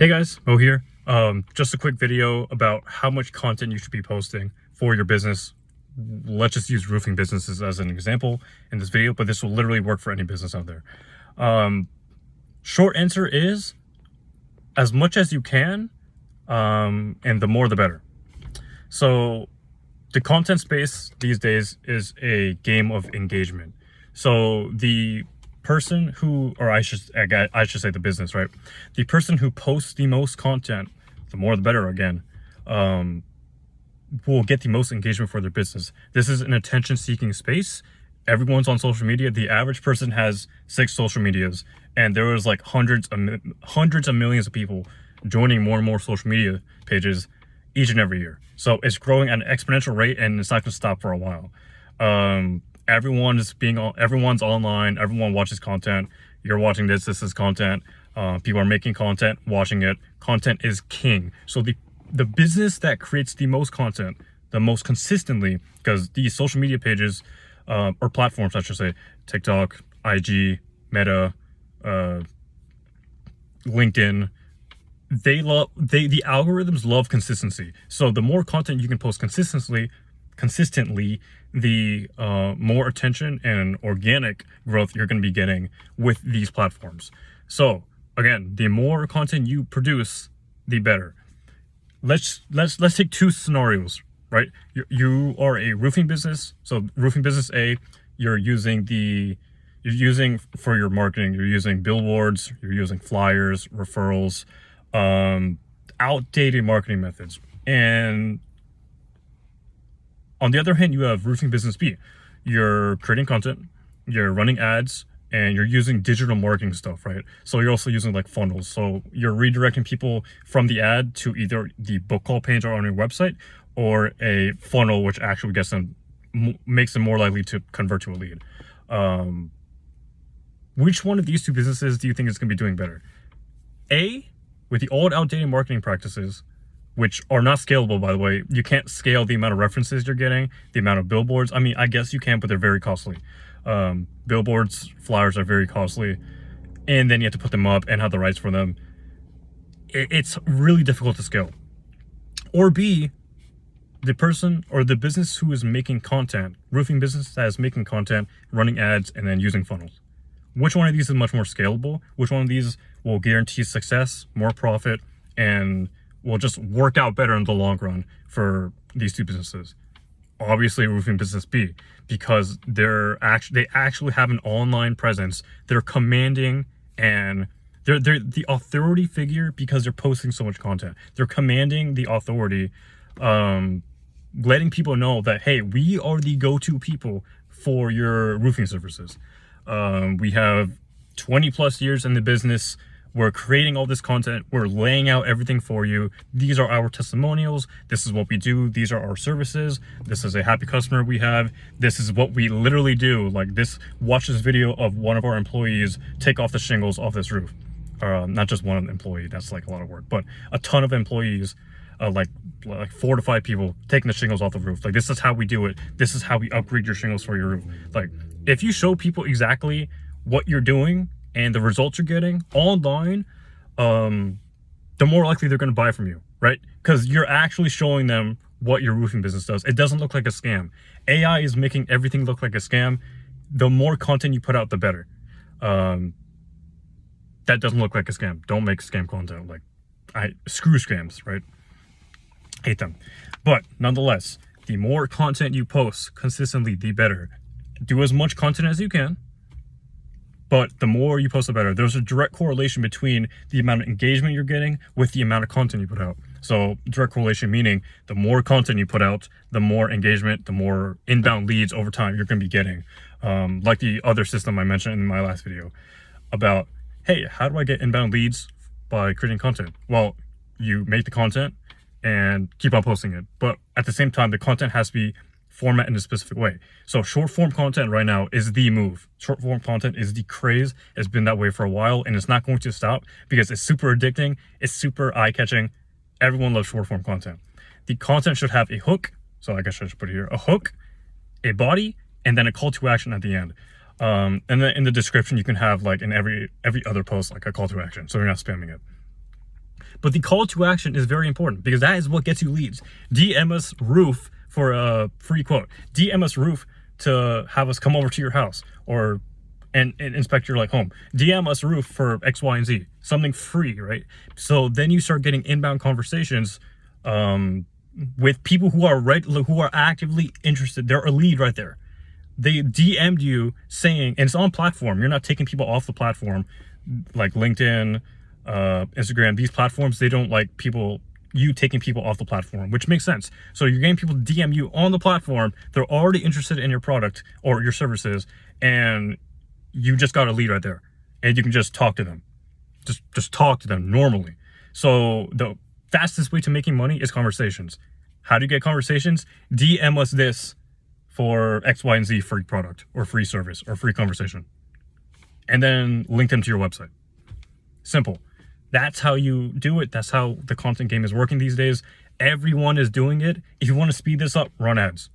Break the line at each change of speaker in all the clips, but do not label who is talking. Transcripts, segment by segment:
Hey guys, Mo here. Just a quick video about how much content you should be posting for your business. Let's just use roofing businesses as an example in this video, but this will literally work for any business out there. Short answer is as much as you can, and the more the better. So the content space these days is a game of engagement. So the person who, or I should say the business, right? The person who posts the most content, the more the better again, will get the most engagement for their business. This is an attention-seeking space. Everyone's on social media. The average person has 6 social medias, and there was like hundreds of millions of people joining more and more social media pages each and every year. So it's growing at an exponential rate, and it's not going to stop for a while. Everyone's online, everyone watches content. You're watching this is content. People are making content, watching it. Content is king. So the business that creates the most content, the most consistently, because these social media pages, or platforms, I should say, TikTok, IG, Meta, LinkedIn, the algorithms love consistency. So the more content you can post consistently, the more attention and organic growth you're going to be getting with these platforms. So again, the more content you produce, the better. Let's take 2 scenarios, right? You are a roofing business. So roofing business A, you're using for your marketing, you're using billboards, you're using flyers, referrals, outdated marketing methods. And on the other hand, you have roofing business B. You're creating content, you're running ads, and you're using digital marketing stuff, right? So you're also using like funnels. So you're redirecting people from the ad to either the book call page or on your website, or a funnel which actually gets them, makes them more likely to convert to a lead. Which one of these 2 businesses do you think is going to be doing better? A, with the old outdated marketing practices, which are not scalable, by the way. You can't scale the amount of references you're getting, the amount of billboards. I mean, I guess you can, but they're very costly. Billboards, flyers are very costly, and then you have to put them up and have the rights for them. It's really difficult to scale. Or B, the person or the business who is making content, roofing business that is making content, running ads, and then using funnels. Which one of these is much more scalable? Which one of these will guarantee success, more profit, and will just work out better in the long run for these 2 businesses? Obviously roofing business B, because they actually have an online presence. They're commanding, and they're the authority figure because they're posting so much content. They're commanding the authority, letting people know that, hey, we are the go-to people for your roofing services. We have 20 plus years in the business. We're creating all this content. We're laying out everything for you. These are our testimonials. This is what we do. These are our services. This is a happy customer we have. This is what we literally do. Like this, watch this video of one of our employees take off the shingles off this roof. Not just one employee, that's like a lot of work, but a ton of employees, like 4 to 5 people taking the shingles off the roof. Like, this is how we do it. This is how we upgrade your shingles for your roof. Like, if you show people exactly what you're doing and the results you're getting online, the more likely they're going to buy from you, right? Because you're actually showing them what your roofing business does. It doesn't look like a scam. AI is making everything look like a scam. The more content you put out, the better. That doesn't look like a scam. Don't make scam content. Like, screw scams, right? Hate them. But nonetheless, the more content you post consistently, the better. Do as much content as you can, but the more you post, the better. There's a direct correlation between the amount of engagement you're getting with the amount of content you put out. So direct correlation meaning the more content you put out, the more engagement, the more inbound leads over time you're going to be getting. Like the other system I mentioned in my last video about, hey, how do I get inbound leads by creating content? Well, you make the content and keep on posting it. But at the same time, the content has to be format in a specific way. So short form content right now is the move. Short form content is the craze. It's been that way for a while, and it's not going to stop because it's super addicting. It's super eye catching. Everyone loves short form content. The content should have a hook. So I guess I should put it here, a hook, a body, and then a call to action at the end. And then in the description, you can have like in every other post, like a call to action. So you're not spamming it. But the call to action is very important because that is what gets you leads. DM us Roof for a free quote. DM us Roof to have us come over to your house or and inspect your like home. DM us Roof for X, Y, and Z. Something free, right? So then you start getting inbound conversations with people who are actively interested. They're a lead right there. They DM'd you saying, and it's on platform. You're not taking people off the platform, like LinkedIn, Instagram. These platforms, they don't like you taking people off the platform, which makes sense. So you're getting people to DM you on the platform. They're already interested in your product or your services, and you just got a lead right there, and you can just talk to them. Just talk to them normally. So the fastest way to making money is conversations. How do you get conversations? DM us this for X, Y, and Z free product or free service or free conversation. And then link them to your website. Simple. That's how you do it. That's how the content game is working these days. Everyone is doing it. If you want to speed this up, run ads.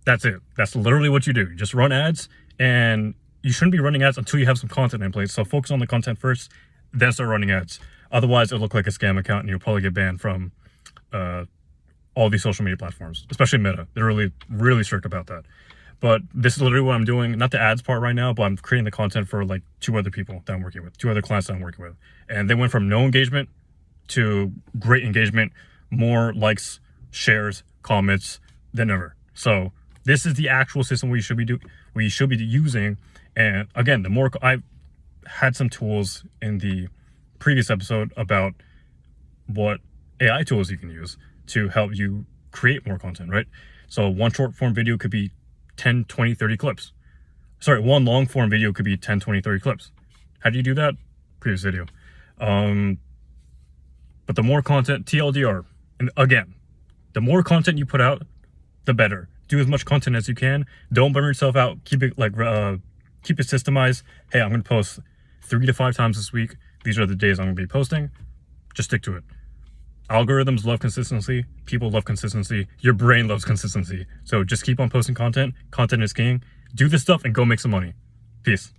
That's it. That's literally what you do. Just run ads, and you shouldn't be running ads until you have some content in place. So focus on the content first, then start running ads. Otherwise, it'll look like a scam account, and you'll probably get banned from all these social media platforms, especially Meta. They're really, really strict about that. But this is literally what I'm doing. Not the ads part right now, but I'm creating the content for like 2 other people that I'm working with, 2 other clients that I'm working with. And they went from no engagement to great engagement, more likes, shares, comments than ever. So this is the actual system we should be using. And again, the more I had some tools in the previous episode about what AI tools you can use to help you create more content, right? So one short form video could be 10, 20, 30 clips. Sorry, one long form video could be 10, 20, 30 clips. How do you do that? Previous video. But the more content, TLDR, and again, the more content you put out, the better. Do as much content as you can. Don't burn yourself out. Keep it keep it systemized. Hey, I'm going to post 3 to 5 times this week. These are the days I'm going to be posting. Just stick to it. Algorithms love consistency. People love consistency. Your brain loves consistency. So just keep on posting content. Content is king. Do this stuff and go make some money. Peace.